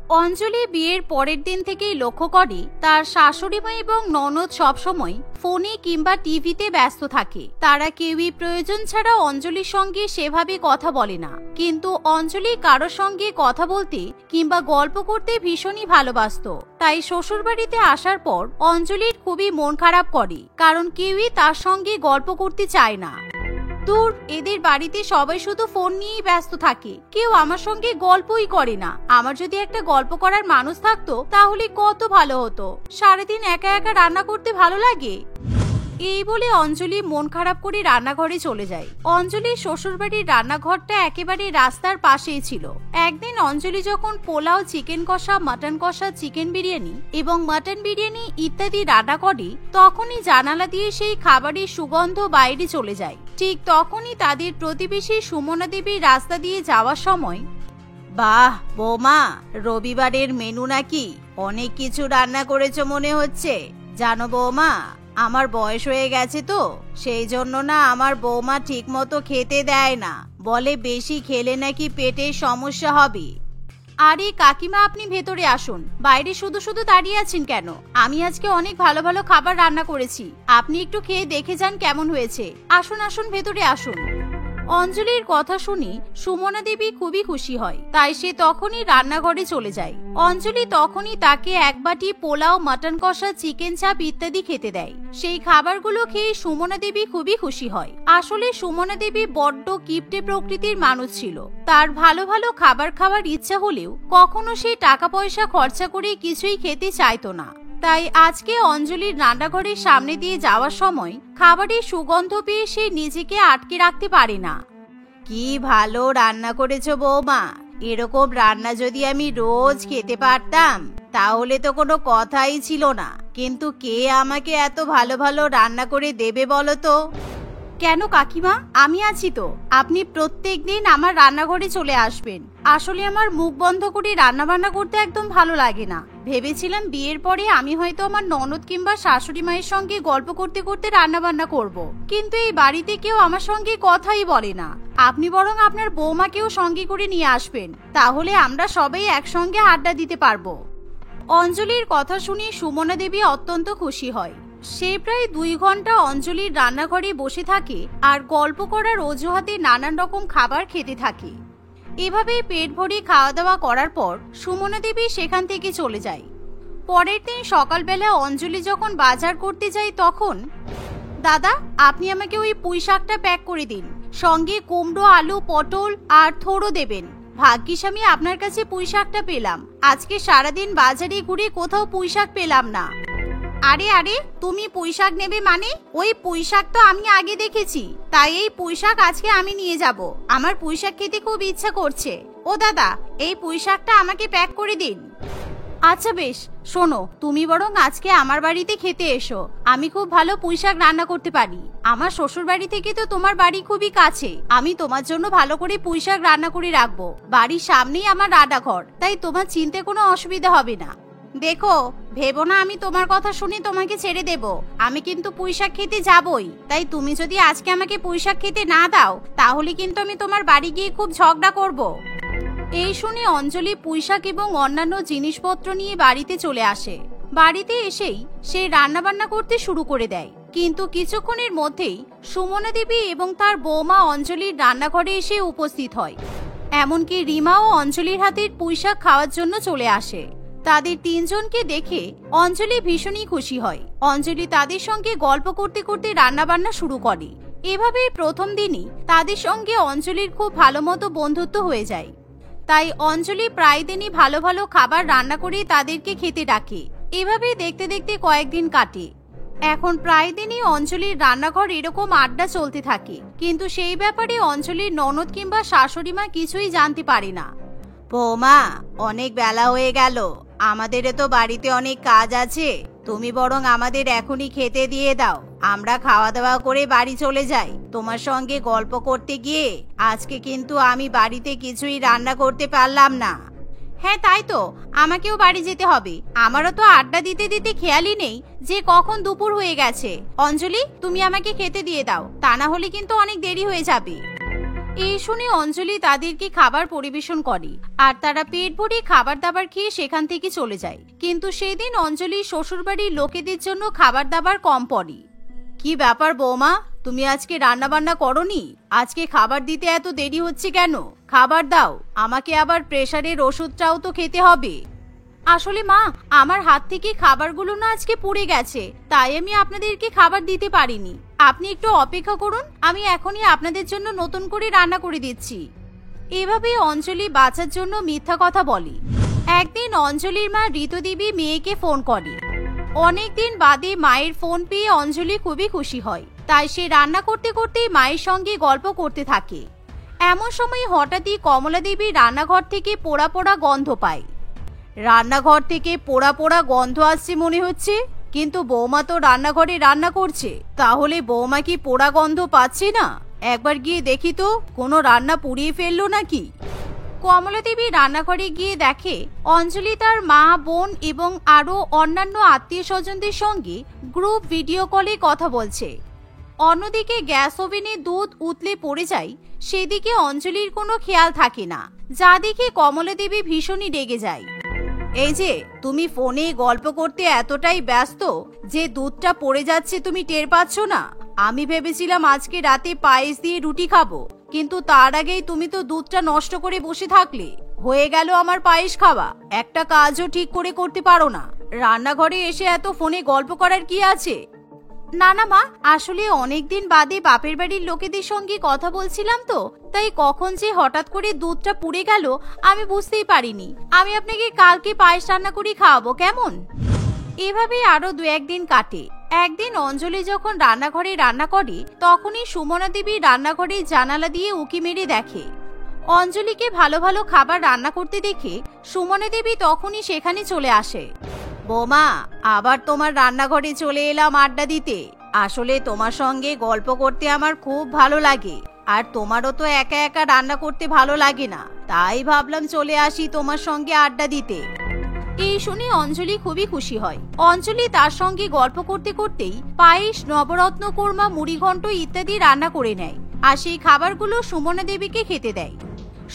অঞ্জলি বিয়ের পরের দিন থেকেই লক্ষ্য করে তার শাশুড়িমা এবং ননদ সবসময় ফোনে কিংবা টিভিতে ব্যস্ত থাকে। তারা কেউই প্রয়োজন ছাড়া অঞ্জলির সঙ্গে সেভাবে কথা বলে না, কিন্তু অঞ্জলি কারোর সঙ্গে কথা বলতে কিংবা গল্প করতে ভীষণই ভালোবাসতো। তাই শ্বশুরবাড়িতে আসার পর অঞ্জলির খুবই মন খারাপ করে, কারণ কেউই তার সঙ্গে গল্প করতে চায় না। দূর, এদের বাড়িতে সবাই শুধু ফোন নিয়েই ব্যস্ত থাকে, কেউ আমার সঙ্গে গল্পই করে না। আমার যদি একটা গল্প করার মানুষ থাকতো তাহলে কত ভালো হতো। সারাদিন একা একা রান্না করতে ভালো লাগে। এই বলে অঞ্জলি মন খারাপ করে রান্নাঘরে চলে যায়। অঞ্জলির শ্বশুরবাড়ির রান্নাঘরটা একেবারে রাস্তার পাশেই ছিল। একদিন অঞ্জলি যখন পোলাও, চিকেন কষা, মাটন কষা, চিকেন বিরিয়ানি এবং মাটন বিরিয়ানি ইত্যাদি রান্না করে, তখনই জানালা দিয়ে সেই খাবারের সুগন্ধ বাইরে চলে যায়। ঠিক তখনই তাদের প্রতিবেশী সুমনা দেবী রাস্তা দিয়ে যাওয়ার সময়, বাহ বৌমা, রবিবারের মেনু নাকি? অনেক কিছু রান্না করেছো মনে হচ্ছে। জানো বৌমা, আমার বয়স হয়ে গেছে তো, সেই জন্য না আমার বৌমা ঠিক মতো খেতে দেয় না, বলে বেশি খেলে নাকি পেটের সমস্যা হবে। আরে কাকিমা, আপনি ভেতরে আসুন, বাইরে শুধু শুধু দাঁড়িয়ে আছেন কেন? আমি আজকে অনেক ভালো ভালো খাবার রান্না করেছি, আপনি একটু খেয়ে দেখে যান কেমন হয়েছে। আসুন আসুন, ভেতরে আসুন। অঞ্জলির কথা শুনে সুমনা দেবী খুবই খুশি হয়, তাই সে তখনই রান্নাঘরে চলে যায়। অঞ্জলি তখনই তাকে এক বাটি পোলাও, মাটন কষা, চিকেন চাপ ইত্যাদি খেতে দেয়। সেই খাবারগুলো খেয়ে সুমনা দেবী খুবই খুশি হয়। আসলে সুমনা দেবী বড্ড কিপটে প্রকৃতির মানুষ ছিল। তার ভালো ভালো খাবার খাওয়ার ইচ্ছা হলেও কখনো সে টাকা পয়সা খরচা করে কিছুই খেতে চাইতো না। তাই আজকে অঞ্জলির রান্নাঘরের সামনে দিয়ে যাওয়ার সময় খাবারের সুগন্ধ পেয়ে সে নিজেকে আটকে রাখতে পারে না। কি ভালো রান্না করেছো বৌমা, এরকম রান্না যদি আমি রোজ খেতে পারতাম তাহলে তো কোনো কথাই ছিল না। কিন্তু কে আমাকে এত ভালো ভালো রান্না করে দেবে বলো তো? কেন কাকিমা, আমি আছি তো, আপনি প্রত্যেক দিন আমার রান্নাঘরে চলে আসবেন। আসলে আমার মুখ বন্ধ করে রান্না বান্না করতে একদম ভালো লাগে না। ভেবেছিলাম বিয়ের পরে আমি হয়তো আমার ননদ কিংবা শাশুড়ি মায়ের সঙ্গে গল্প করতে করতে রান্না বান্না করব, কিন্তু এই বাড়িতে কেউ আমার সঙ্গে কথাই বলে না। আপনি বরং আপনার বৌমাকেও সঙ্গে করে নিয়ে আসবেন, তাহলে আমরা সবাই একসঙ্গে আড্ডা দিতে পারবো। অঞ্জলির কথা শুনে সুমনা দেবী অত্যন্ত খুশি হয়। সে প্রায় 2 ঘন্টা অঞ্জলির রান্নাঘরে বসে থাকে আর গল্প করার অজুহাতে নানান রকম খাবার খেতে থাকে। এভাবে পেট ভরে খাওয়া দাওয়া করার পর সুমনা দেবী সেখান থেকে চলে যায়। পরের দিন সকালবেলা অঞ্জলি যখন বাজার করতে যায় তখন, দাদা আপনি আমাকে ওই পুঁই শাকটা প্যাক করে দিন, সঙ্গে কুমড়ো, আলু, পটল আর থোড়ও দেবেন। ভাগ্যিস আমি আপনার কাছে পুঁই শাকটা পেলাম, আজকে সারাদিন বাজারে ঘুরে কোথাও পুঁই শাক পেলাম না। আরে আরে, তুমি পুঁই শাক নেবে মানে? ওই পুঁই শাক তো আমি আগে দেখেছি, তাই এই পুঁই শাক আজকে আমি নিয়ে যাব। আমার পুঁই শাক খেতে খুব ইচ্ছা করছে। ও দাদা, এই পুঁই শাকটা আমাকে প্যাক করে দিন। আচ্ছা বেশ, শোনো, তুমি বরং আজকে আমার বাড়িতে খেতে এসো। আমি খুব ভালো পুঁই শাক রান্না করতে পারি। আমার শ্বশুর বাড়ি থেকে তো তোমার বাড়ি খুবই কাছে, আমি তোমার জন্য ভালো করে পুঁই শাক রান্না করে রাখবো। বাড়ির সামনেই আমার রান্নাঘর, তাই তোমার চিনতে কোনো অসুবিধা হবে না। দেখো, ভেবো না আমি তোমার কথা শুনে তোমাকে ছেড়ে দেব। আমি কিন্তু পুঁই শাক খেতে যাবই, তাই তুমি যদি আজকে আমাকে পুঁই শাক খেতে না দাও তাহলে কিন্তু আমি তোমার বাড়ি গিয়ে খুব ঝগড়া করব। এই শুনে অঞ্জলি পুঁই শাক এবং অন্যান্য জিনিসপত্র নিয়ে বাড়িতে চলে আসে। বাড়িতে এসেই সে রান্না বান্না করতে শুরু করে দেয়, কিন্তু কিছুক্ষণের মধ্যেই সুমনা দেবী এবং তার বৌমা অঞ্জলির রান্নাঘরে এসে উপস্থিত হয়। এমনকি রিমাও অঞ্জলির হাতের পুঁই শাক খাওয়ার জন্য চলে আসে। তাদের 3 জনকে দেখে অঞ্জলি ভীষণই খুশি হয়। অঞ্জলি তাদের সঙ্গে গল্প করতে করতে রান্না বান্না শুরু করে। এভাবে প্রথম দিনই তাদের সঙ্গে অঞ্জলির খুব ভালো মতো বন্ধুত্ব হয়ে যায়। তাই অঞ্জলি প্রায় দিনই ভালো ভালো খাবার রান্না করে তাদেরকে খেতে ডাকে। এভাবে দেখতে দেখতে কয়েকদিন কাটে। এখন প্রায় দিনই অঞ্জলির রান্নাঘর এরকম আড্ডা চলতে থাকে, কিন্তু সেই ব্যাপারে অঞ্জলির ননদ কিংবা শাশুড়ি মা কিছুই জানতে পারে না। বৌমা, অনেক বেলা হয়ে গেল, আমাদের তো বাড়িতে অনেক কাজ আছে, তুমি বরং আমাদের এখনই খেতে দিয়ে দাও। আমরা খাওয়া দাওয়া করে বাড়ি চলে যাই। তোমার সঙ্গে গল্প করতে গিয়ে আজকে কিন্তু আমি বাড়িতে কিছুই রান্না করতে পারলাম না। হ্যাঁ তাই তো, আমাকেও বাড়ি যেতে হবে। আমারও তো আড্ডা দিতে দিতে খেয়ালই নেই যে কখন দুপুর হয়ে গেছে। অঞ্জলি, তুমি আমাকে খেতে দিয়ে দাও, তা না হলে কিন্তু অনেক দেরি হয়ে যাবে। এই শুনে অঞ্জলি তাদেরকে খাবার পরিবেশন করে আর তারা পেট ভরে খাবার দাবার খেয়ে সেখান থেকে চলে যায়। কিন্তু সেদিন অঞ্জলির শ্বশুরবাড়ির লোকেদের জন্য খাবার দাবার কম পড়ে। কি ব্যাপার বৌমা, তুমি আজকে রান্না বান্না করনি? আজকে খাবার দিতে এত দেরি হচ্ছে কেন? খাবার দাও, আমাকে আবার প্রেসারের ওষুধটাও তো খেতে হবে। আসলে মা, আমার হাত থেকে খাবারগুলো না আজকে পুড়ে গেছে, তাই আমি আপনাদেরকে খাবার দিতে পারিনি। আপনি একটু অপেক্ষা করুন, আমি এখনই আপনাদের জন্য নতুন করে রান্না করে দিচ্ছি। এভাবে অঞ্জলি বাঁচার জন্য মিথ্যা কথা বলে। একদিন অঞ্জলির মা ঋতুদেবী মেয়েকে ফোন করে। অনেকদিন বাদে মায়ের ফোন পেয়ে অঞ্জলি খুবই খুশি হয়, তাই সে রান্না করতে করতে মায়ের সঙ্গে গল্প করতে থাকে। এমন সময় হঠাৎই কমলা দেবী রান্নাঘর থেকে পোড়া পোড়া গন্ধ পায়। রান্নাঘর থেকে পোড়া পোড়া গন্ধ আসছে মনে হচ্ছে, কিন্তু বৌমা তো রান্নাঘরে রান্না করছে, তাহলে বৌমা কি পোড়া গন্ধ পাচ্ছে না? একবার গিয়ে দেখি তো, কোনো রান্না পুড়িয়ে ফেললো নাকি। কমলা দেবী রান্নাঘরে গিয়ে দেখে অঞ্জলি তার মা, বোন এবং আরো অন্যান্য আত্মীয় স্বজনদের সঙ্গে গ্রুপ ভিডিও কলে কথা বলছে। অন্যদিকে গ্যাস ওভেনে দুধ উতলে পড়ে যায়, সেদিকে অঞ্জলির কোনো খেয়াল থাকে না, যা দেখে কমলা দেবী ভীষণই রেগে যায়। এই যে তুমি ফোনে গল্প করতে এতটাই ব্যস্ত যে দুধটা পড়ে যাচ্ছে তুমি টের পাচ্ছ না? আমি ভেবেছিলাম আজকে রাতে পায়েস দিয়ে রুটি খাবো, কিন্তু তার আগেই তুমি তো দুধটা নষ্ট করে বসে থাকলে। হয়ে গেল আমার পায়েস খাওয়া, একটা কাজও ঠিক করে করতে পারো না। রান্নাঘরে এসে এত ফোনে গল্প করার কি আছে? না না মা, আসলে অনেকদিন বাদে বাপের বাড়ির লোকেদের সঙ্গে কথা বলছিলাম তো, তাই কখন যে হঠাৎ করে দুধটা পুড়ে গেল আমি বুঝতেই পারিনি। আমি আপনাকে কালকে পায়েস রান্না করে খাওয়াবো, কেমন? এভাবে আরো 2-1 দিন কাটে। একদিন অঞ্জলি যখন রান্নাঘরে রান্না করে, তখনই সুমনা দেবী রান্নাঘরে জানালা দিয়ে উঁকি মেরে দেখে। অঞ্জলিকে ভালো ভালো খাবার রান্না করতে দেখে সুমনা দেবী তখনই সেখানে চলে আসে। বৌমা, আবার তোমার রান্নাঘরে চলে এলাম আড্ডা দিতে। আসলে তোমার সঙ্গে গল্প করতে আমার খুব ভালো লাগে, আর তোমারও তো একা একা রান্না করতে ভালো লাগে না, তাই ভাবলাম চলে আসি তোমার সঙ্গে আড্ডা দিতে। এই শুনে অঞ্জলি খুবই খুশি হয়। অঞ্জলি তার সঙ্গে গল্প করতে করতেই পায়েস, নবরত্ন কোরমা, মুড়িঘণ্ট ইত্যাদি রান্না করে নেয়, আর সেই খাবারগুলো সুমনা দেবীকে খেতে দেয়।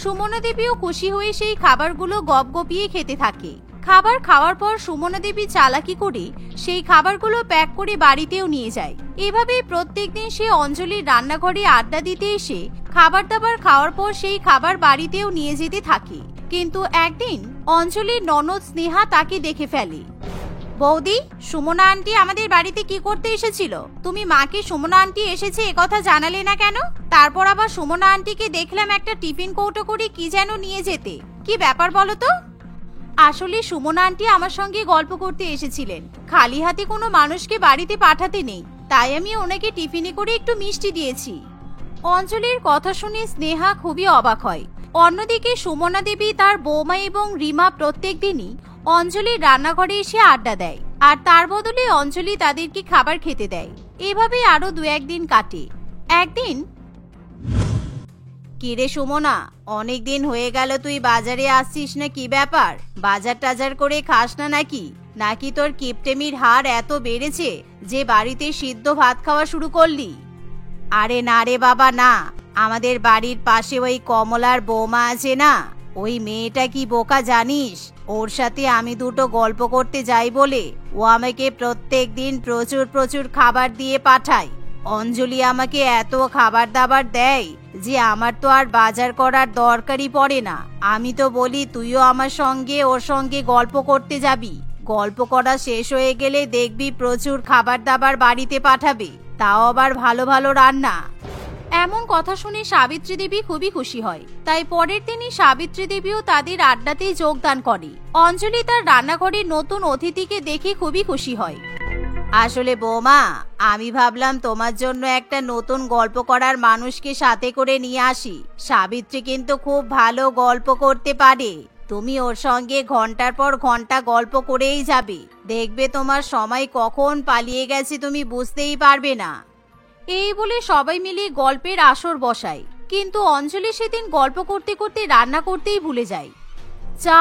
সুমনা দেবীও খুশি হয়ে সেই খাবারগুলো গপগপিয়ে খেতে থাকে। খাবার খাওয়ার পর সুমনা দেবী চালাকি করে সেই খাবারগুলো প্যাক করে বাড়িতেও নিয়ে যায়। এভাবে প্রত্যেকদিন সে অঞ্জলির রান্নাঘরে আড্ডা দিতে এসে খাবার দাবার খাওয়ার পর সেই খাবার বাড়িতেও নিয়ে যেতে থাকে। কিন্তু একদিন অঞ্জলির ননদ স্নেহা তাকে দেখে ফেলে। বৌদি, সুমনা আন্টি আমাদের বাড়িতে কি করতে এসেছিল? তুমি মাকে সুমনা আন্টি এসেছে একথা জানালে না কেন? তারপর আবার সুমনা আন্টিকে দেখলাম একটা টিফিন কৌটো করে কি যেন নিয়ে যেতে, কি ব্যাপার বলো তো? আসলে সুমনা আন্টি আমার সঙ্গে গল্প করতে এসেছিলেন, খালি হাতে কোনো মানুষকে বাড়িতে পাঠাতে নেই, তাই আমি ওনাকে টিফিনে করে একটু মিষ্টি দিয়েছি। অঞ্জলির কথা শুনে স্নেহা খুবই অবাক হয়। অন্যদিকে সুমনা দেবী, তার বৌমা এবং রিমা প্রত্যেক দিনই অঞ্জলির রান্নাঘরে এসে আড্ডা দেয়, আর তার বদলে অঞ্জলি তাদেরকে খাবার খেতে দেয়। এভাবে আরো 2-1 দিন কাটে। একদিন, কিরে সুমনা, অনেকদিন হয়ে গেল তুই বাজারে আসছিস না, কি ব্যাপার? বাজার টাজার করে খাস না নাকি? নাকি তোর কিপটেমির হার এত বেড়েছে যে বাড়িতে সিদ্ধ ভাত খাওয়া শুরু করলি? আরে না রে বাবা না, আমাদের বাড়ির পাশে ওই কমলার বৌমা আছে না, ওই মেয়েটা কি বোকা জানিস? ওর সাথে আমি দুটো গল্প করতে যাই বলে ও আমাকে প্রত্যেক দিন প্রচুর প্রচুর খাবার দিয়ে পাঠায়। অঞ্জলি আমাকে এত খাবার দাবার দেয় যে আমার তো আর বাজার করার দরকারই পড়ে না। আমি তো বলি তুইও আমার সঙ্গে ওর সঙ্গে গল্প করতে যাবি, গল্প করা শেষ হয়ে গেলে দেখবি প্রচুর খাবার দাবার বাড়িতে পাঠাবে, তাও আবার ভালো ভালো রান্না। এমন কথা শুনে সাবিত্রী দেবী খুবই খুশি হয়, তাই পরের দিনই সাবিত্রী দেবীও তাদের আড্ডাতে যোগদান করে। অঞ্জলি তার রান্নাঘরের নতুন অতিথিকে দেখে খুবই খুশি হয়। আসলে বৌমা, আমি ভাবলাম তোমার জন্য একটা নতুন গল্প করার মানুষকে সাথে করে নিয়ে আসি। সাবিত্রী কিন্তু খুব ভালো গল্প করতে পারে, তুমি ওর সঙ্গে ঘন্টার পর ঘন্টা গল্প করেই যাবে, দেখবে তোমার সময় কখন পালিয়ে গেছে তুমি বুঝতেই পারবে না। এই বলে সবাই মিলে গল্পের আসর বসায়, কিন্তু অঞ্জলি সেদিন গল্প করতে করতে রান্না করতেই ভুলে যায়। যা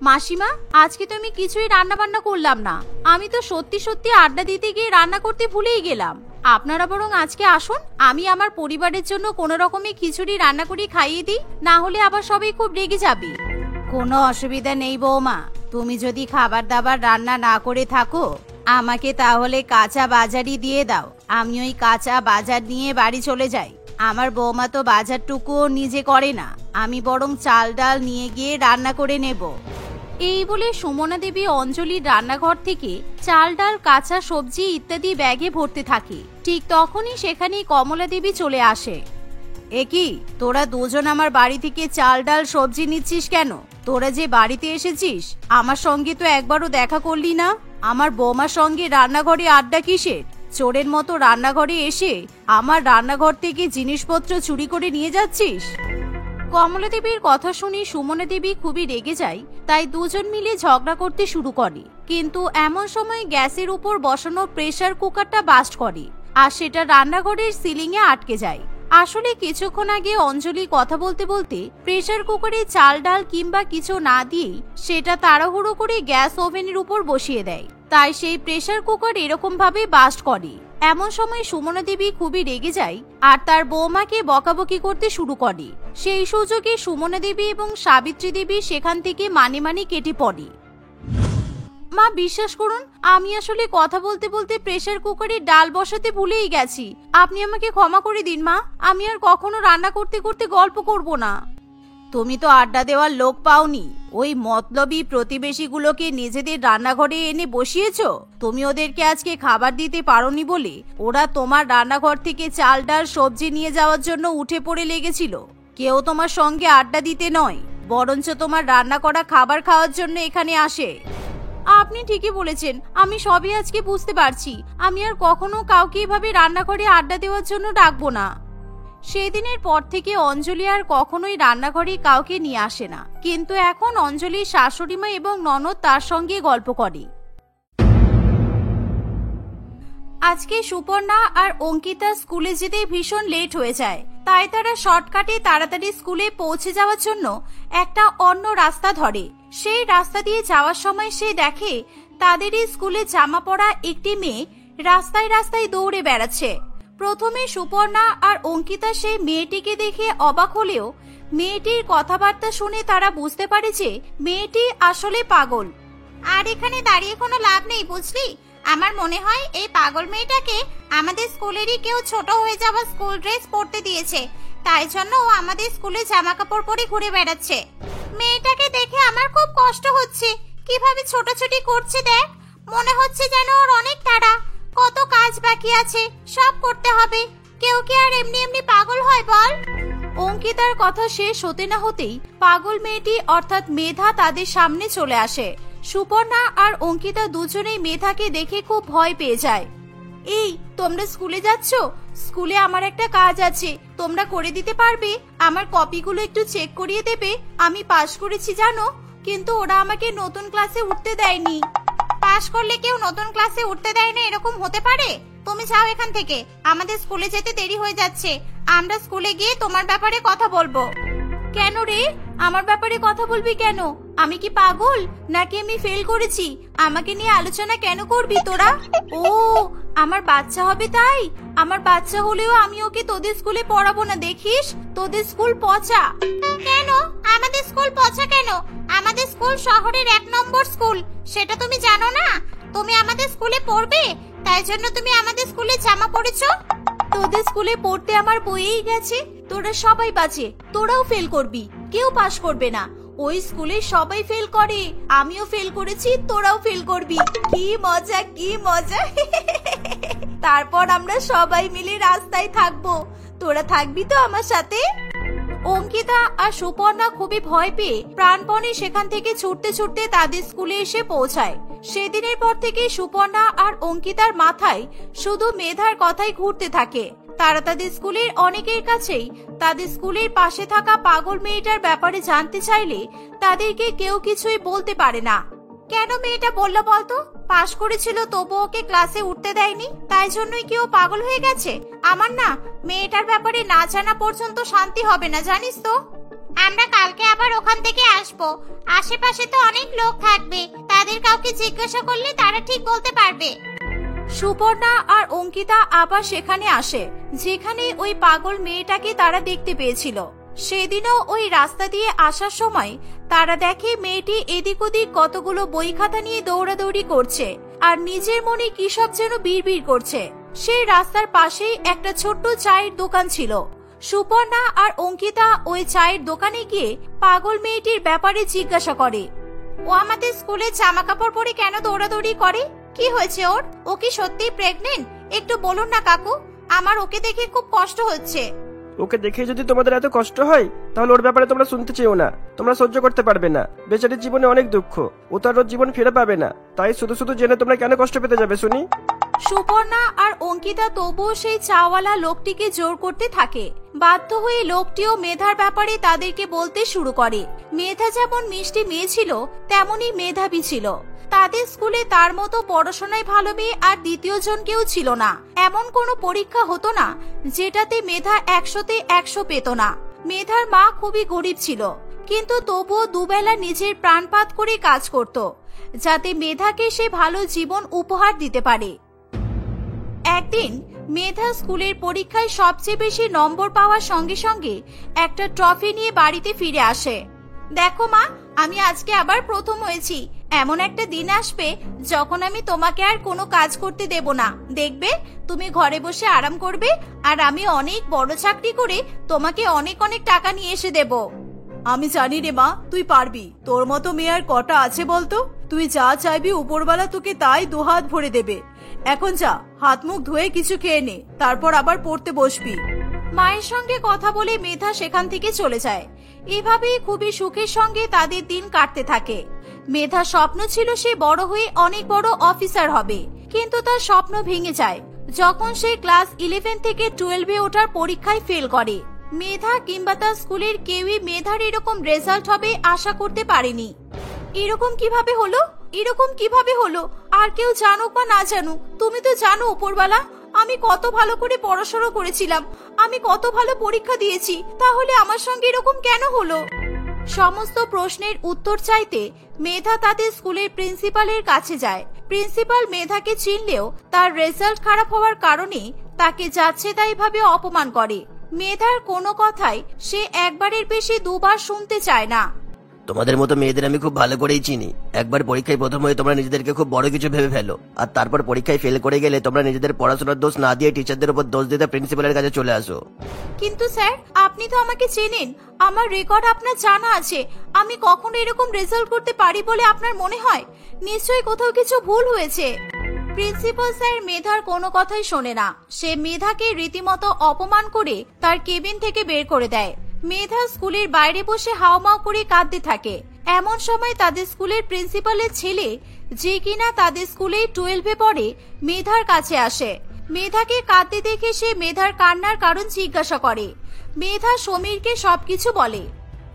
মাসিমা, আজকে তো আমি কিছুই রান্না বান্না করলাম না, আমি তো সত্যি সত্যি আড্ডা দিতে গিয়ে রান্না করতে ভুলেই গেলাম। আপনারা বরং আজকে আসুন, আমি আমার পরিবারের জন্য কোনো রকমে খিচুড়ি রান্না করে খাইয়ে দিই, না হলে আবার সবাই খুব রেগে যাবে। কোনো অসুবিধা নেই বৌমা, তুমি যদি খাবার দাবার রান্না না করে থাকো আমাকে তাহলে কাঁচা বাজারই দিয়ে দাও, আমি ওই কাঁচা বাজার নিয়ে বাড়ি চলে যাই। আমার বৌমা তো বাজারটুকুও নিজে করে না, আমি বরং চাল ডাল নিয়ে গিয়ে রান্না করে নেব। এই বলে সুমনা দেবী অঞ্জলির রান্নাঘর থেকে চাল ডাল কাঁচা সবজি ইত্যাদি ব্যাগে ভরতে থাকে। ঠিক তখনই সেখানে কমলা দেবী চলে আসে। এ কি, তোরা দুজন আমার বাড়ি থেকে চাল ডাল সবজি নিচ্ছিস কেন? তোরা যে বাড়িতে এসেছিস আমার সঙ্গে তো একবারও দেখা করলি না। আমার বৌমার সঙ্গে রান্নাঘরে আড্ডা কিসের? চোরের মতো রান্নাঘরে এসে আমার রান্নাঘর থেকে জিনিসপত্র চুরি করে নিয়ে যাচ্ছিস। কমলা দেবীর কথা শুনে সুমনা দেবী খুবই রেগে যায়, তাই দুজন মিলে ঝগড়া করতে শুরু করে। কিন্তু এমন সময় গ্যাসের উপর বসানো প্রেসার কুকারটা বাস্ট করে আর সেটা রান্নাঘরের সিলিং এ আটকে যায়। আসলে কিছুক্ষণ আগে অঞ্জলি কথা বলতে বলতে প্রেসার কুকারে চাল ডাল কিংবা কিছু না দিয়েই সেটা তাড়াহুড়ো করে গ্যাস ওভেনের উপর বসিয়ে দেয়, তাই সেই প্রেসার কুকার এরকম ভাবে বাস্ট করে। এমন সময় সুমনা দেবী খুবই রেগে যায় আর তার বৌমাকে বকাবকি করতে শুরু করে। সেই সুযোগে সুমনা দেবী এবং সাবিত্রী দেবী সেখান থেকে মানে মানে কেটে পড়ে। মা বিশ্বাস করুন, আমি আসলে কথা বলতে বলতে প্রেসার কুকারে ডাল বসাতে ভুলেই গেছি, আপনি আমাকে ক্ষমা করে দিন মা, আমি আর কখনো রান্না করতে করতে গল্প করব না। তুমি তো আড্ডা দেওয়ার লোক পাওনি, ওই মতলবী প্রতিবেশীগুলোকে নিজেদের রান্নাঘরে এনে বসিয়েছো। তুমি ওদেরকে আজকে খাবার দিতে পারোনি বলে ওরা তোমার রান্নাঘর থেকে চাল ডাল সবজি নিয়ে যাওয়ার জন্য উঠে পড়ে লেগেছিল। কেউ তোমার সঙ্গে আড্ডা দিতে নয়, বরঞ্চ তোমার রান্না করা খাবার খাওয়ার জন্য এখানে আসে। আপনি ঠিকই বলেছেন, আমি সবই আজকে বুঝতে পারছি, আমি আর কখনো কাউকে এভাবে রান্নাঘরে আড্ডা দেওয়ার জন্য ডাকবো না। সেই দিনের পর থেকে অঞ্জলি আর কখনোই রান্নাঘরে কাউকে নিয়ে আসে না, কিন্তু এখন অঞ্জলির শাশুড়িমা এবং ননদ তার সঙ্গে গল্প করে। আজকে সুপর্ণা আর অঙ্কিতা স্কুলে যেতে ভীষণ লেট হয়ে যায়, তাই তারা শর্টকাটে তাড়াতাড়ি স্কুলে পৌঁছে যাওয়ার জন্য একটা অন্য রাস্তা ধরে। সেই রাস্তা দিয়ে যাওয়ার সময় সে দেখে তাদেরই স্কুলে জামা পরা একটি মেয়ে রাস্তায় রাস্তায় দৌড়ে বেড়াচ্ছে। প্রথমে সুপর্ণা আর অঙ্কিতা সেই মেয়েটিকে দেখে অবাক হলেও মেয়েটির কথাবার্তা শুনে তারা বুঝতে পারে যে মেয়েটি আসলে পাগল। আর এখানে দাঁড়িয়ে কোনো লাভ নেই বুঝলি, আমার মনে হয় এই পাগল মেয়েটাকে আমাদের স্কুলেরই কেউ ছোট হয়ে যাওয়া স্কুল ড্রেস পরতে দিয়েছে, তাই জন্য ও আমাদের স্কুলে জামা কাপড় পরে ঘুরে বেড়াচ্ছে। মেয়েটাকে দেখে আমার খুব কষ্ট হচ্ছে, কিভাবে ছোটাছুটি করছে দেখ, মনে হচ্ছে যেন ওর অনেক তাড়া, কত কাজ বাকি আছে, সব করতে হবে। কেউ কি আর এমনি এমনি পাগল হয় বল? অঙ্কিতার কথা শেষ হতে না হতেই পাগল মেয়েটি অর্থাৎ মেধা তাদের সামনে চলে আসে। সুপর্ণা আর অঙ্কিতা দুজনেই মেধাকে দেখে খুব ভয় পেয়ে যায়। এই তোমরা স্কুলে যাচ্ছ? স্কুলে আমার একটা কাজ আছে, তোমরা করে দিতে পারবে? আমার কপিগুলো একটু চেক করিয়ে দেবে? আমি পাশ করেছি জানো, কিন্তু ওরা আমাকে নতুন ক্লাসে উঠতে দেয়নি। পাশ করলে কেউ নতুন ক্লাসে উঠতে দেয় না এরকম হতে পারে? তুমি যাও এখান থেকে, আমাদের স্কুলে যেতে দেরি হয়ে যাচ্ছে, আমরা স্কুলে গিয়ে তোমার ব্যাপারে কথা বলবো। কেন রে, আমার ব্যাপারে কথা বলবি কেন? আমি কি পাগল নাকি আমি ফেল করেছি? আমাকে নিয়ে আলোচনা কেন করবি তোরা? ও আমার বাচ্চা হবে তাই? আমার বাচ্চা হলেও আমি ওকে তোদের স্কুলে পড়াবো না, দেখিস তোদের স্কুল পচা। কেন আমাদের স্কুল পচা কেন? আমাদের স্কুল শহরের 1 নম্বর স্কুল, সেটা তুমি জানো না? তুমি আমাদের স্কুলে পড়বে, তাই জন্য তুমি আমাদের স্কুলে জামা পরেছো। তোদের স্কুলে পড়তে আমার বইয়েই গেছে, তোরা সবাই বাজে, তোরাও ফেল করবি, কেউ পাশ করবে না। ওই স্কুলে সবাই ফেল করে, আমিও ফেল করেছি, তোরাও ফেল করবি। কি মজা কি মজা। তারপর আমরা সবাই মিলে রাস্তায় থাকবো, তোরা থাকবি তো আমার সাথে? অঙ্কিতা আর সুপর্ণা খুবই ভয় পেয়ে প্রাণপণে সেখান থেকে ছুটতে ছুটতে তাদের স্কুলে এসে পৌঁছায়। সেদিনের পর থেকে সুপর্ণা আর অঙ্কিতার মাথায় শুধু মেধার কথাই ঘুরতে থাকে। তারা তাদের স্কুলের অনেকের কাছেই তাদের স্কুলের পাশে থাকা পাগল মেয়েটার ব্যাপারে জানতে চাইলে তাদেরকে কেউ কিছুই বলতে পারে না। কেন মেয়েটা বলল বলতো? পাশ করেছিল তবু ওকে ক্লাসে উঠতে দেয়নি, তাই জন্যই কি ও পাগল হয়ে গেছে? আমার না মেয়েটার ব্যাপারে না জানা পর্যন্ত শান্তি হবে না, জানিস তো? আমরা কালকে আবার ওখান থেকে আসবো, আশেপাশে তো অনেক লোক থাকবে, তাদের কাউকে জিজ্ঞাসা করলে তারা ঠিক বলতে পারবে। সুপর্ণা আর অঙ্কিতা আবার সেখানে আসে যেখানে ওই পাগল মেয়েটাকে তারা দেখতে পেয়েছিল। সেদিনও ওই রাস্তা দিয়ে আসার সময় তারা দেখে মেয়েটি এদিক ওদিক কতগুলো বই খাতা নিয়ে দৌড়াদৌড়ি করছে আর নিজের মনে কি সব যেন বিড়বিড় করছে। সেই রাস্তার পাশেই একটা ছোট্ট চায়ের দোকান ছিল। সুপর্ণা আর অঙ্কিতা ওই চায়ের দোকানে গিয়ে পাগল মেয়েটির ব্যাপারে জিজ্ঞাসা করে। ও আমাদের স্কুলে জামা কাপড় পরে কেন দৌড়াদৌড়ি করে? কি হয়েছে ওর? ও কি সত্যি প্রেগনেন্ট? একটু বলুন না কাকু, আমার ওকে দেখে খুব কষ্ট হচ্ছে। ওকে দেখে যদি তোমাদের এত কষ্ট হয় তাহলে ওর ব্যাপারে তোমরা শুনতে চেও না, তোমরা সহ্য করতে পারবে না। বেচারির জীবনে অনেক দুঃখ, ও তো আর ওর জীবন ফিরে পাবে না। তাই শুধু শুধু জেনে তোমরা কেন কষ্ট পেতে যাবে শুনি? সুপর্ণা আর অঙ্কিতা তবুও সেই চাওয়ালা লোকটিকে জোর করতে থাকে। বাধ্য হয়ে লোকটিও মেধার ব্যাপারে তাদেরকে বলতে শুরু করে। মেধা যেমন মিষ্টি মেয়ে ছিল তেমনই মেধাবী ছিল। তাদের স্কুলে তার মতো পড়াশোনায় ভালো মেয়ে আর দ্বিতীয় জন কেউ ছিল না। এমন কোনো পরীক্ষা হতো না যেটাতে মেধা 100-তে 100 পেত না। মেধার মা খুবই গরিব ছিল, কিন্তু তবুও দুবেলা নিজের প্রাণপাত করে কাজ করত যাতে মেধাকে সে ভালো জীবন উপহার দিতে পারে। একদিন মেধা স্কুলের পরীক্ষায় সবচেয়ে বেশি নম্বর পাওয়ার সঙ্গে সঙ্গে একটা ট্রফি নিয়ে বাড়িতে ফিরে আসে। দেখো মা, আমি আজকে আবার প্রথম হয়েছি। এমন একটা দিন আসবে যখন আমি তোমাকে আর কোনো কাজ করতে দেব না। দেখবে তুমি ঘরে বসে আরাম করবে আর আমি অনেক বড় চাকরি করে তোমাকে অনেক অনেক টাকা নিয়ে এসে দেব। আমি জানি রে মা, তুই পারবি। তোর মতো মেয়ে আর কটা আছে বলতো? তুই যা চাইবি উপরওয়ালা তোকে তাই দুহাত ভরে দেবে। এখন যা, হাত মুখ ধুয়ে কিছু খেয়ে নে, তারপর আবার পড়তে বসবি। মায়ের সঙ্গে কথা বলে মেধা সেখান থেকে চলে যায়। এভাবেই খুবই সুখের সঙ্গে তাদের দিন কাটতে থাকে। মেধা স্বপ্ন ছিল সে বড় হয়ে অনেক বড় অফিসার হবে, কিন্তু তার স্বপ্ন ভেঙে যায় যখন সে ক্লাস 11 থেকে 12-এ ওঠার পরীক্ষায় ফেল করে। মেধা কিংবা তার স্কুলের কেউই মেধার এরকম রেজাল্ট হবে আশা করতে পারেনি। এরকম কিভাবে হলো? এরকম কিভাবে হলো? আর কেউ জানুক বা না জানুক, তুমি তো জানো উপরওয়ালা আমি কত ভালো করে পড়াশোনা করেছিলাম, আমি কত ভালো পরীক্ষা দিয়েছি, তাহলে আমার সঙ্গে এরকম কেন হলো? সমস্ত প্রশ্নের উত্তর চাইতে মেধা তাদের স্কুলের প্রিন্সিপালের কাছে যায়। প্রিন্সিপাল মেধাকে চিনলেও তার রেজাল্ট খারাপ হওয়ার কারণে তাকে যাচ্ছে তাই ভাবে অপমান করে। মেধার কোনো কথাই সে একবারের বেশি দুবার শুনতে চায় না। তোমাদের মতো মেয়েদের আমি খুব ভালো করেই চিনি। একবার পরীক্ষায় প্রথম হয়ে তোমরা নিজেদেরকে খুব বড় কিছু ভেবে ফেলো, আর তারপর পরীক্ষায় ফেল করে গেলে তোমরা নিজেদের পড়াশোনার দোষ না দিয়ে টিচারদের উপর দোষ দিতে প্রিন্সিপালের কাছে চলে আসো। কিন্তু স্যার, আপনি তো আমাকে চেনেন, আমার রেকর্ড আপনার জানা আছে। আমি কখনো এরকম রেজাল্ট করতে পারি বলে আপনার মনে হয়? নিশ্চয়ই কোথাও কিছু ভুল হয়েছে। প্রিন্সিপাল স্যার মেধার কোনো কথাই শোনে না। সে মেধাকে রীতিমতো অপমান করে তার কেবিন থেকে বের করে দেয়। মেধা স্কুলের বাইরে বসে হাওমাও করে কাঁদতে থাকে। এমন সময় তাদের স্কুলের প্রিন্সিপালের ছেলে, যে কিনা তাদের স্কুলে 12-এ পড়ে, মেধার কাছে আসে। মেধাকে কাঁদতে দেখে সে মেধার কান্নার কারণ জিজ্ঞাসা করে। মেধা সমীরকে সবকিছু বলে।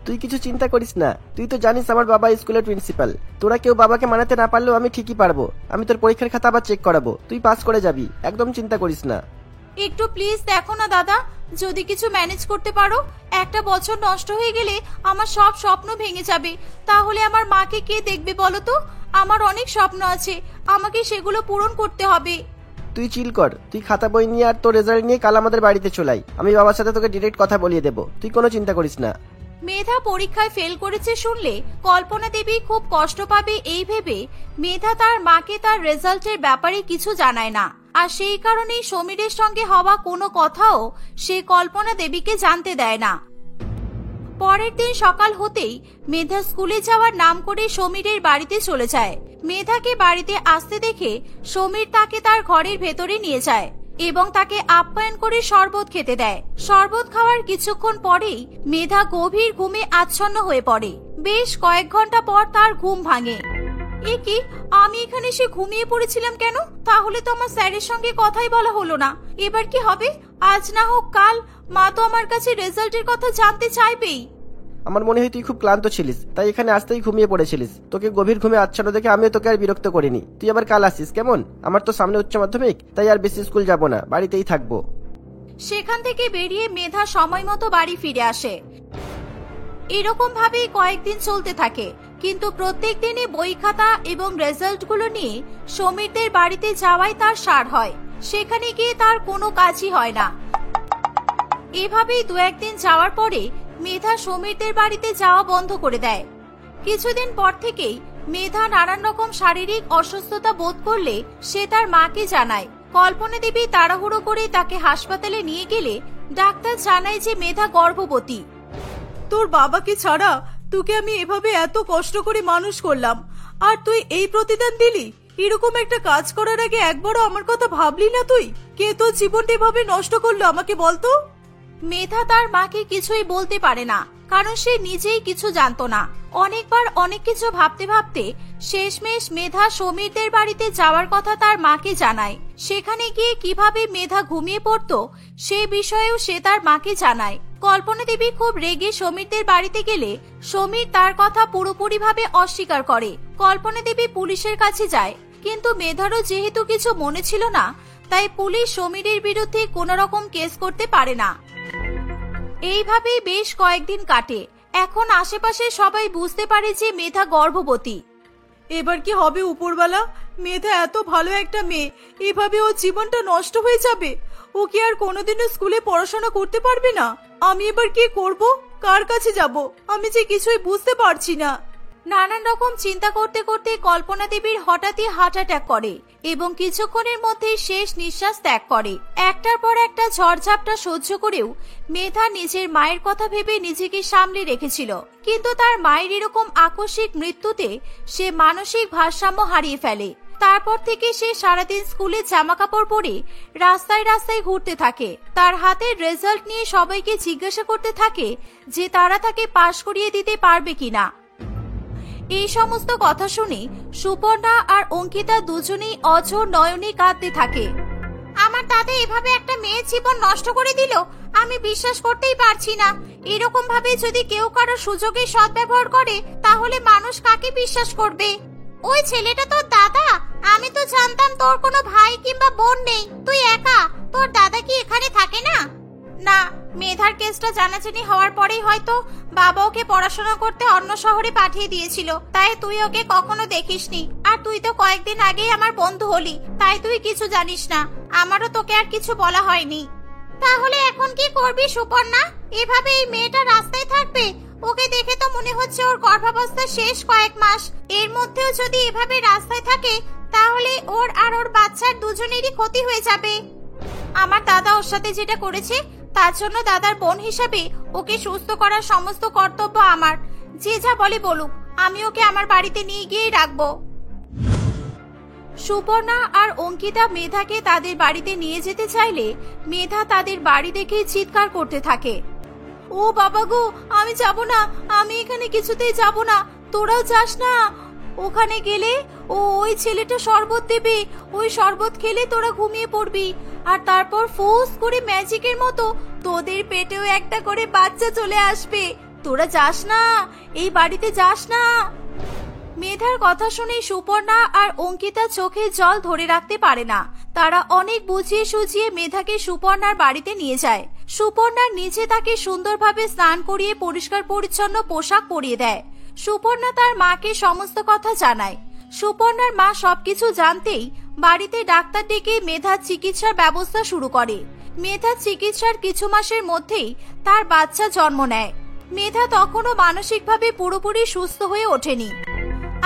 তুই কিছু চিন্তা করিস না, তুই তো জানিস আমার বাবা স্কুলের প্রিন্সিপাল। তোরা কেউ বাবাকে মানাতে না পারলেও আমি ঠিকই পারবো। আমি তোর পরীক্ষার খাতা আবার চেক করাবো, তুই পাস করে যাবি, একদম চিন্তা করিস না। একটু প্লিজ দেখো না দাদা, যদি কিছু ম্যানেজ করতে পারো। একটা বছর নষ্ট হয়ে গেলে আমার সব স্বপ্ন ভেঙে যাবে, তাহলে আমার মাকে কে দেখবে বলো তো? আমার অনেক স্বপ্ন আছে, আমাকে সেগুলো পূরণ করতে হবে। তুই চিল কর, তুই খাতা বই নিয়ে আর তোর রেজাল্ট নিয়ে কাল আমাদের বাড়িতে চলাই। আমি বাবার সাথে তোকে ডিরেক্ট কথা বলিয়ে দেবো, তুই কোনো চিন্তা করিস না। মেধা পরীক্ষায় ফেল করেছে শুনলে কল্পনা দেবী খুব কষ্ট পাবে এই ভেবে মেধা তার মাকে তার রেজাল্টের ব্যাপারে কিছু জানায় না। আর সেই কারণেই সমীরের সঙ্গে হওয়া কোনো কথাও সে কল্পনা দেবীকে জানতে দেয় না। পরের দিন সকাল হতেই মেধা স্কুলে যাওয়ার নাম করে সমীরের বাড়িতে চলে যায়। মেধাকে বাড়িতে আসতে দেখে সমীর তাকে তার ঘরের ভেতরে নিয়ে যায় এবং তাকে আপ্যায়ন করে শরবত খেতে দেয়। শরবত খাওয়ার কিছুক্ষণ পরেই মেধা গভীর ঘুমে আচ্ছন্ন হয়ে পড়ে। বেশ কয়েক ঘন্টা পর তার ঘুম ভাঙে। এ কি, আমি এখানে এসে ঘুমিয়ে পড়েছিলাম কেন? তাহলে তো আমার স্যারের সঙ্গে কথাই বলা হলো না। এবার কি হবে? আজ না হোক কাল মা তো আমার কাছে রেজাল্টের কথা জানতে চাইবেই। আমার মনে হয় তুই খুব ক্লান্ত ছিলিস, তাই এখানে আসতেই ঘুমিয়ে পড়েছিলিস। তোকে গভীর ঘুমে আচ্ছন্ন দেখে আমিও তোকে আর বিরক্ত করিনি। তুই আবার কাল আসিস কেমন? আমার তো সামনে উচ্চ মাধ্যমিক, তাই আর বেশি স্কুল যাব না, বাড়িতেই থাকবো। সেখান থেকে বেরিয়ে মেধা সময় মতো বাড়ি ফিরে আসে। এরকম ভাবেই কয়েকদিন চলতে থাকে, কিন্তু প্রত্যেক দিনই বই খাতা এবং রেজাল্টগুলো নিয়ে সমীরদের বাড়িতে যাওয়াই তার সার হয়। সেখানে গিয়ে তার কোনো কাজই হয় না। এভাবেই দু একদিন যাওয়ার পরে মেধা সমীরদের বাড়িতে যাওয়া বন্ধ করে দেয়। কিছুদিন পর থেকেই মেধা নানান রকম শারীরিক অসুস্থতা বোধ করলে সে তার মাকে জানায়। কল্পনা দেবী তাড়াহুড়ো করে তাকে হাসপাতালে নিয়ে গেলে ডাক্তার জানায় যে মেধা গর্ভবতী। তোর বাবাকে ছাড়া তোকে আমি এভাবে এত কষ্ট করে মানুষ করলাম, আর তুই এই প্রতিদান দিলি? এরকম একটা কাজ করার আগে একবারও আমার কথা ভাবলি না তুই? কে তোর জীবনটা এভাবে নষ্ট করলো আমাকে বলতো? মেধা তার মাকে কিছুই বলতে পারে না, কারণ সে নিজেই কিছু জানতো না। অনেকবার অনেক কিছু ভাবতে ভাবতে শেষমেশ মেধা সমীরদের বাড়িতে যাওয়ার কথা তার মাকে জানায়। সেখানে গিয়ে কিভাবে মেধা ঘুমিয়ে পড়তো সে বিষয়েও সে তার মাকে জানায়। কল্পনা দেবী খুব রেগে সমীরদের বাড়িতে গেলে সমীর তার কথা পুরোপুরিভাবে অস্বীকার করে। কল্পনা দেবী পুলিশের কাছে যায়, কিন্তু মেধারও যেহেতু কিছু মনে ছিল না, তাই পুলিশ সমীরের বিরুদ্ধে কোনো রকম কেস করতে পারে না। এইভাবেই বেশ কয়েকদিন কাটে। এখন আশেপাশে সবাই বুঝতে পারে যে মেধা গর্ভবতী। এবার কি হবে উপরওয়ালা? মেধা এত ভালো একটা মেয়ে, এভাবে ওর জীবনটা নষ্ট হয়ে যাবে। ও কি আর কোনোদিনও স্কুলে পড়াশোনা করতে পারবে না? আমি এবার কি করব? কার কাছে যাব? আমি যে কিছুই বুঝতে পারছি না। নানান রকম চিন্তা করতে করতে কল্পনা দেবীর হঠাৎই হার্ট অ্যাটাক করে এবং কিছুক্ষণের মধ্যে শেষ নিঃশ্বাস ত্যাগ করে। একটার পর একটা ঝড়ঝাপটা সহ্য করেও মেধা নিজের মায়ের কথা ভেবে নিজেকে সামলে রেখেছিল, কিন্তু তার মায়ের এরকম আকস্মিক মৃত্যুতে সে মানসিক ভারসাম্য হারিয়ে ফেলে। তারপর থেকে সে সারাদিন স্কুলে জামা কাপড় পরে রাস্তায় রাস্তায় ঘুরতে থাকে। তার হাতের রেজাল্ট নিয়ে সবাইকে জিজ্ঞাসা করতে থাকে যে তারা তাকে পাশ করিয়ে দিতে পারবে কিনা। এই সমস্ত কথা শুনে সুপর্ণা আর অঙ্কিতা দুজনেই অঝোর নয়নে কাঁদতে থাকে। আমার দাদা এভাবে একটা মেয়ের জীবন নষ্ট করে দিল, আমি বিশ্বাস করতেই পারছি না। এরকম ভাবে যদি কেউ কারো সুযোগের সদ্ব্যবহার করে তাহলে মানুষ কাকে বিশ্বাস করবে? ওই ছেলেটা তোর দাদা? আমি তো জানতাম তোর কোনো ভাই কিংবা বোন নেই, তুই একা। তোর দাদা কি এখানে থাকে না? না, মেধার কেসটা জানাজানি হওয়ার পরেই হয়তো বাবা ওকে পড়াশোনা করতে অন্য শহরে পাঠিয়ে দিয়েছিল, তাই তুই ওকে কখনো দেখিসনি। আর তুই তো কয়েকদিন আগেই আমার বন্ধু হলি, তাই তুই কিছু জানিস না। আমারও তোকে আর কিছু বলা হয়নি। তাহলে এখন কি করবি সুপর্ণা? এভাবে এই মেয়েটা রাস্তায় থাকবে? ওকে দেখে তো মনে হচ্ছে ওর গর্ভাবস্থা শেষ কয়েক মাস। এর মধ্যেও যদি এভাবে রাস্তায় থাকে তাহলে ওর আর ওর বাচ্চার দুজনেরই ক্ষতি হয়ে যাবে। আমার দাদা ওর সাথে যেটা করেছে তার জন্য দাদার বোন হিসাবে ওকে সুস্থ করার সমস্ত কর্তব্য আমার। যে যা বলে বলুক, আমি ওকে আমার বাড়িতে নিয়ে গিয়েই রাখবো। সুপর্ণা আর অঙ্কিতা মেধাকে তাদের বাড়িতে নিয়ে যেতে চাইলে মেধা তাদের বাড়ি দেখে চিৎকার করতে থাকে। ও বাবা গো, আমি যাব না, আমি এখানে কিছুতেই যাব না, তোরাও যাস না। ওখানে গেলে ওই ছেলেটা শরবত দেবে, ওই শরবত খেলে তোরা ঘুমিয়ে পড়বি, আর তারপর ফুস করে ম্যাজিকের মতো তোদের পেটেও একটা করে বাচ্চা চলে আসবে। তোরা যাস না, এই বাড়িতে যাস না। মেধার কথা শুনে সুপর্ণা আর অঙ্কিতা চোখে জল ধরে রাখতে পারে না। তারা অনেক বুঝিয়ে সুঝিয়ে মেধাকে সুপর্ণার বাড়িতে নিয়ে যায়। সুপর্ণার নিচে তাকে সুন্দরভাবে স্নান করিয়ে পরিষ্কার পরিচ্ছন্ন পোশাক পরিয়ে দেয়। সুপর্ণা তার মাকে সমস্ত কথা জানায়। সুপর্ণার মা সবকিছু জানতেই বাড়িতে ডাক্তার ডেকে মেধার চিকিৎসার ব্যবস্থা শুরু করে। মেধার চিকিৎসার কিছু মাসের মধ্যেই তার বাচ্চা জন্ম নেয়। মেধা তখনও মানসিকভাবে পুরোপুরি সুস্থ হয়ে ওঠেনি।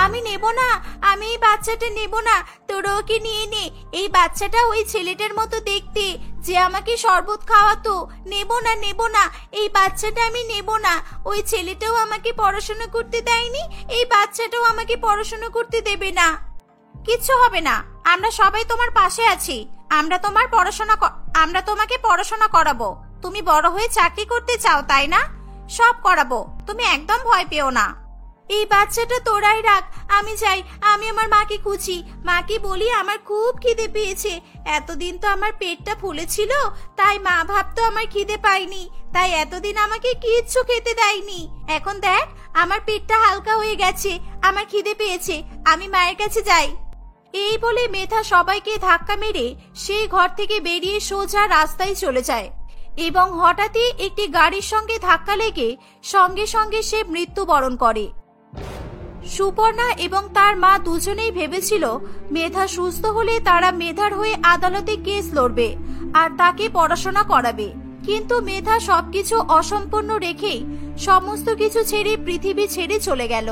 আমি নেব না, আমি এই বাচ্চাটা নেব না, তোরা ওকে নিয়ে নে। এই বাচ্চাটা ওই ছেলেটার মতো দেখতে যে আমাকে শরবত খাওয়াতো। নেব না, নেব না, এই বাচ্চাটা আমি নেব না। ওই ছেলেটাও আমাকে পড়াশোনা করতে দেয়নি, এই বাচ্চাটাও আমাকে পড়াশোনা করতে দেবে না। কিচ্ছু হবে না, আমরা সবাই তোমার পাশে আছি। আমরা তোমাকে পড়াশোনা করাবো। তুমি বড় হয়ে চাকরি করতে চাও তাই না? সব করাবো, তুমি একদম ভয় পেও না। এই বাচ্চাটা তোরাই রাখ, আমি যাই। আমি আমার মাকে খুঁজি, মাকে বলি আমার খুব খিদে পেয়েছে। এতদিন তো আমার পেটটা ফুলেছিল, তাই মা ভাবতো আমার খিদে পাইনি, তাই এতদিন আমাকে কিচ্ছু খেতে দেয়নি। এখন দেখ আমার পেটটা হালকা হয়ে গেছে, আমার খিদে পেয়েছে, আমি মায়ের কাছে যাই। এই বলে মেধা সবাইকে ধাক্কা মেরে সেই ঘর থেকে বেরিয়ে সোজা রাস্তায় চলে যায়। এবং হঠাৎই একটি গাড়ির সঙ্গে ধাক্কা লেগে সঙ্গে সঙ্গে সে মৃত্যুবরণ করে। সুপর্ণা এবং তার মা দুজনেই ভেবেছিল মেধা সুস্থ হলে তারা মেধার হয়ে আদালতে কেস লড়বে আর তাকে পড়াশোনা করাবে, কিন্তু মেধা সবকিছু অসম্পূর্ণ রেখেই সমস্ত কিছু ছেড়ে পৃথিবী ছেড়ে চলে গেল।